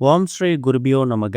ஓம் ஸ்ரீ குருபியோ நமக.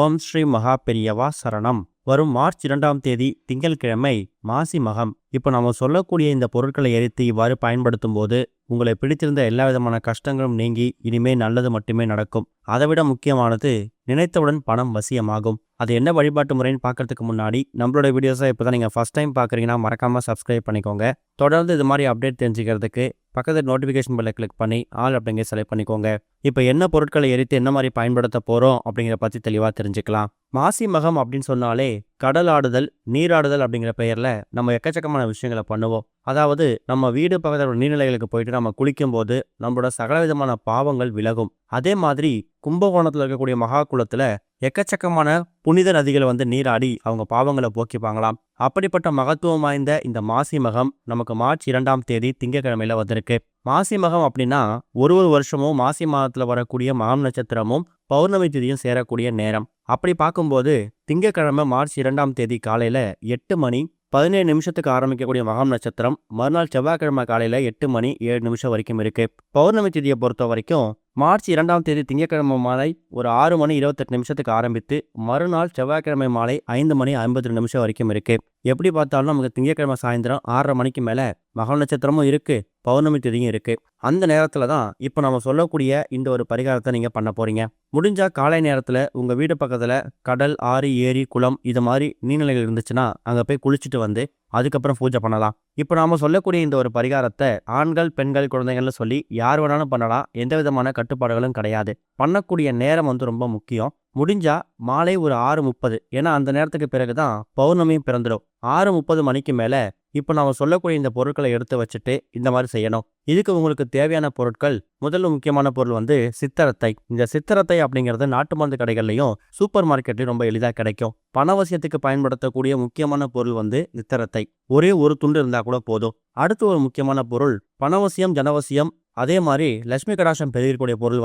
ஓம் ஸ்ரீ மகா பெரியவா சரணம். வரும் மார்ச் 2ஆம் தேதி திங்கட்கிழமை மாசி மகம். இப்போ நம்ம சொல்லக்கூடிய இந்த பொருட்களை எரித்து இவ்வாறு பயன்படுத்தும் போது உங்களை பிடித்திருந்த எல்லா விதமான கஷ்டங்களும் நீங்கி இனிமே நல்லது மட்டுமே நடக்கும். அதைவிட முக்கியமானது, நினைத்தவுடன் பணம் வசியமாகும். அது என்ன வழிபாட்டு முறைன்னு பார்க்கறதுக்கு முன்னாடி நம்மளோட வீடியோஸை இப்போ தான் நீங்கள் ஃபஸ்ட் டைம் பார்க்குறீங்கன்னா மறக்காமல் சப்ஸ்கிரைப் பண்ணிக்கோங்க. தொடர்ந்து இது மாதிரி அப்டேட் தெரிஞ்சுக்கிறதுக்கு பக்கத்தில் நோட்டிஃபிகேஷன் பெல்லை கிளிக் பண்ணி ஆல் அப்படிங்கிற செலக்ட் பண்ணிக்கோங்க. இப்போ என்ன பொருட்களை எரித்து என்ன மாதிரி பயன்படுத்த போகிறோம் அப்படிங்கிற பற்றி தெளிவாக தெரிஞ்சுக்கலாம். மாசி மகம் அப்படின்னு சொன்னாலே கடல் ஆடுதல், நீராடுதல் அப்படிங்கிற பெயரில் நம்ம எக்கச்சக்கமான விஷயங்களை பண்ணுவோம். அதாவது நம்ம வீடு பக்கத்தில் நீர்நிலைகளுக்கு போயிட்டு நம்ம குளிக்கும் போது நம்மளோட சகல விதமான பாவங்கள் விலகும். அதே மாதிரி கும்பகோணத்தில் இருக்கக்கூடிய மகா குளத்துல எக்கச்சக்கமான புனித நதிகளை நீராடி அவங்க பாவங்களை போக்கிப்பாங்களாம். அப்படிப்பட்ட மகத்துவம் வாய்ந்த இந்த மாசி மகம் நமக்கு மார்ச் 2ஆம் தேதி திங்கட்கிழமையில வந்திருக்கு. மாசி மகம் அப்படின்னா ஒரு வருஷமும் மாசி மாதத்துல வரக்கூடிய மகம் நட்சத்திரமும் பௌர்ணமி திதியும் சேரக்கூடிய நேரம். அப்படி பார்க்கும்போது திங்கட்கிழமை மார்ச் 2ஆம் தேதி காலையில 8 மணி 17 நிமிஷத்துக்கு ஆரம்பிக்கக்கூடிய மகம் நட்சத்திரம் மறுநாள் செவ்வாய்க்கிழமை காலையில 8 மணி 7 நிமிஷம் வரைக்கும் இருக்கு. பௌர்ணமி திதியை பொறுத்த வரைக்கும் மார்ச் 2ஆம் தேதி திங்கட்கிழமை மாலை ஒரு 6 மணி 28 நிமிஷத்துக்கு ஆரம்பித்து மறுநாள் செவ்வாய்க்கிழமை மாலை 5 மணி 52 நிமிஷம் வரைக்கும் இருக்கு. எப்படி பார்த்தாலும் நமக்கு திங்கட்கிழமை சாயந்தரம் 6:30 மணிக்கு மேல மகம் நட்சத்திரமும் இருக்கு, பௌர்ணமி திதியும் இருக்கு. அந்த நேரத்துல தான் இப்போ நம்ம சொல்லக்கூடிய இந்த ஒரு பரிகாரத்தை நீங்க பண்ண போறீங்க. முடிஞ்சா காலை நேரத்துல உங்க வீடு பக்கத்துல கடல், ஆறு, ஏரி, குளம் இது மாதிரி நீர்நிலைகள் இருந்துச்சுன்னா அங்க போய் குளிச்சுட்டு வந்து அதுக்கப்புறம் பூஜை பண்ணலாம். இப்போ நாம சொல்லக்கூடிய இந்த ஒரு பரிகாரத்தை ஆண்கள், பெண்கள், குழந்தைகள்னு சொல்லி யார் வேணாலும் பண்ணலாம். எந்த விதமான கட்டுப்பாடுகளும் கிடையாது. பண்ணக்கூடிய நேரம் ரொம்ப முக்கியம். முடிஞ்சா மாலை ஒரு 6:30, ஏன்னா அந்த நேரத்துக்கு பிறகுதான் பௌர்ணமியும் பிறந்துடும். 6:30 மணிக்கு மேல இப்போ நாம சொல்லக்கூடிய இந்த பொருட்களை எடுத்து வச்சுட்டு இந்த மாதிரி செய்யணும். இதுக்கு உங்களுக்கு தேவையான பொருட்கள், முதல்ல முக்கியமான பொருள் சித்தரத்தை. இந்த சித்தரத்தை அப்படிங்கிறது நாட்டு மருந்து கடைகள்லையும் சூப்பர் மார்க்கெட்லையும் ரொம்ப எளிதாக கிடைக்கும். பணவசியத்துக்கு பயன்படுத்தக்கூடிய முக்கியமான பொருள் சித்தரத்தை. ஒரே ஒரு துண்டு இருந்தா கூட போதும். அடுத்து ஒரு முக்கியமான பொருள் பணவசியம், ஜனவசியம், அதே மாதிரி லட்சுமி கடாட்சம் பெருகக்கூடிய பொருள்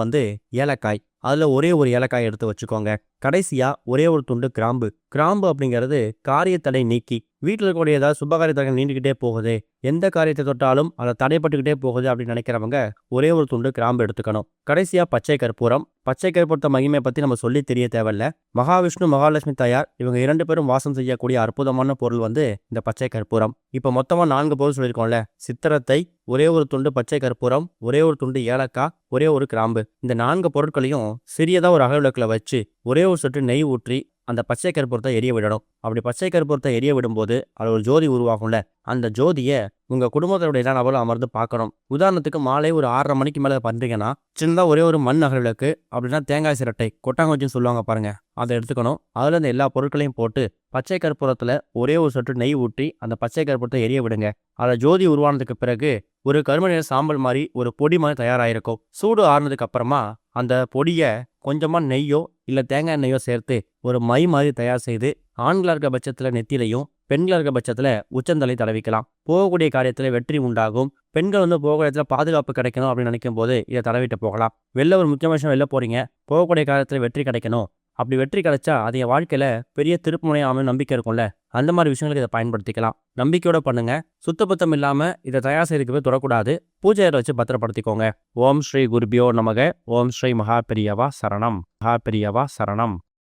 ஏலக்காய். அதுல ஒரே ஒரு ஏலக்காய் எடுத்து வச்சுக்கோங்க. கடைசியா ஒரே ஒரு துண்டு கிராம்பு. கிராம்பு அப்படிங்கிறது காரியத்தடை நீக்கி, வீட்டில் இருக்கக்கூடிய ஏதாவது சுபகாரியத்தடை நீண்டுகிட்டே போகுது, எந்த காரியத்தை தொட்டாலும் அதை தடைப்பட்டுக்கிட்டே போகுது அப்படின்னு நினைக்கிறவங்க ஒரே ஒரு துண்டு கிராம்பு எடுத்துக்கணும். கடைசியா பச்சை கற்பூரம். பச்சை கற்பூரத்தை மகிமை பத்தி நம்ம சொல்லி தெரிய தேவையில்ல. மகாவிஷ்ணு, மகாலட்சுமி தாயார் இவங்க 2 பேரும் வாசம் செய்யக்கூடிய அற்புதமான பொருள் இந்த பச்சை கற்பூரம். இப்போ மொத்தமா 4 பொருள் சொல்லியிருக்கோம்ல. சித்திரத்தை, ஒரே ஒரு துண்டு பச்சை கற்பூரம், ஒரே ஒரு துண்டு ஏலக்காய், ஒரே ஒரு கிராம்பு. இந்த 4 பொருட்களையும் சிறியதா ஒரு அகல் விளக்குல வச்சு ஒரே ஒரு சொட்டு நெய் ஊற்றி அந்த பச்சை கற்பூரத்தை எரிய விடணும். அப்படி பச்சை கற்பூரத்தை எரிய விடும்போது அது ஒரு ஜோதி உருவாகும்ல. அந்த ஜோதியை உங்க குடும்பத்தோட எல்லா நபரும் அமர்ந்து பார்க்கணும். உதாரணத்துக்கு மாலை ஒரு 6:30 மணிக்கு மேல பண்றீங்கன்னா சின்னதா ஒரே ஒரு மண் அகல் விளக்கு, அப்படின்னா தேங்காய் சிரட்டை, கொட்டாங்குச்சின்னு சொல்லுவாங்க பாருங்க, அதை எடுத்துக்கணும். அதுல இந்த எல்லா பொருட்களையும் போட்டு பச்சை கற்பூரத்துல ஒரே ஒரு சொட்டு நெய் ஊற்றி அந்த பச்சை கற்பூரத்தை எரிய விடுங்க. அதை ஜோதி உருவானதுக்கு பிறகு ஒரு கரும நிற சாம்பல் மாதிரி ஒரு பொடி மாதிரி தயாராயிருக்கும். சூடு ஆறுனதுக்கு அப்புறமா அந்த பொடியை கொஞ்சமா நெய்யோ இல்ல தேங்காய் எண்ணெயோ சேர்த்து ஒரு மை மாதிரி தயார் செய்து ஆண்களா இருக்க பட்சத்துல நெத்திலையும், பெண்களா இருக்க பட்சத்துல உச்சந்தலை தடவிக்கலாம். போகக்கூடிய காரியத்துல வெற்றி உண்டாகும். பெண்கள் போகக்கூடிய இடத்துல பாதுகாப்பு கிடைக்கணும் அப்படின்னு நினைக்கும் போது இதை தடவிட்டு போகலாம். வெளில ஒரு முக்கியமான விஷயம், வெளில போறீங்க, போகக்கூடிய காரியத்துல வெற்றி கிடைக்கணும். அப்படி வெற்றி கிடைச்சா அது என் வாழ்க்கையில பெரிய திருப்புமுனையா அமையும் நம்பிக்கை இருக்கும்ல, அந்த மாதிரி விஷயங்களுக்கு இதை பயன்படுத்திக்கலாம். நம்பிக்கையோட பண்ணுங்க. சுத்தபத்தம் இல்லாம இதை தயார் செய்யறதுக்கு போய் தொடக்கூடாது. பூஜை வச்சு பத்திரப்படுத்திக்கோங்க. ஓம் ஸ்ரீ குருபியோ நமக. ஓம் ஸ்ரீ மகா பெரியவா சரணம். மகா பெரியவா சரணம்.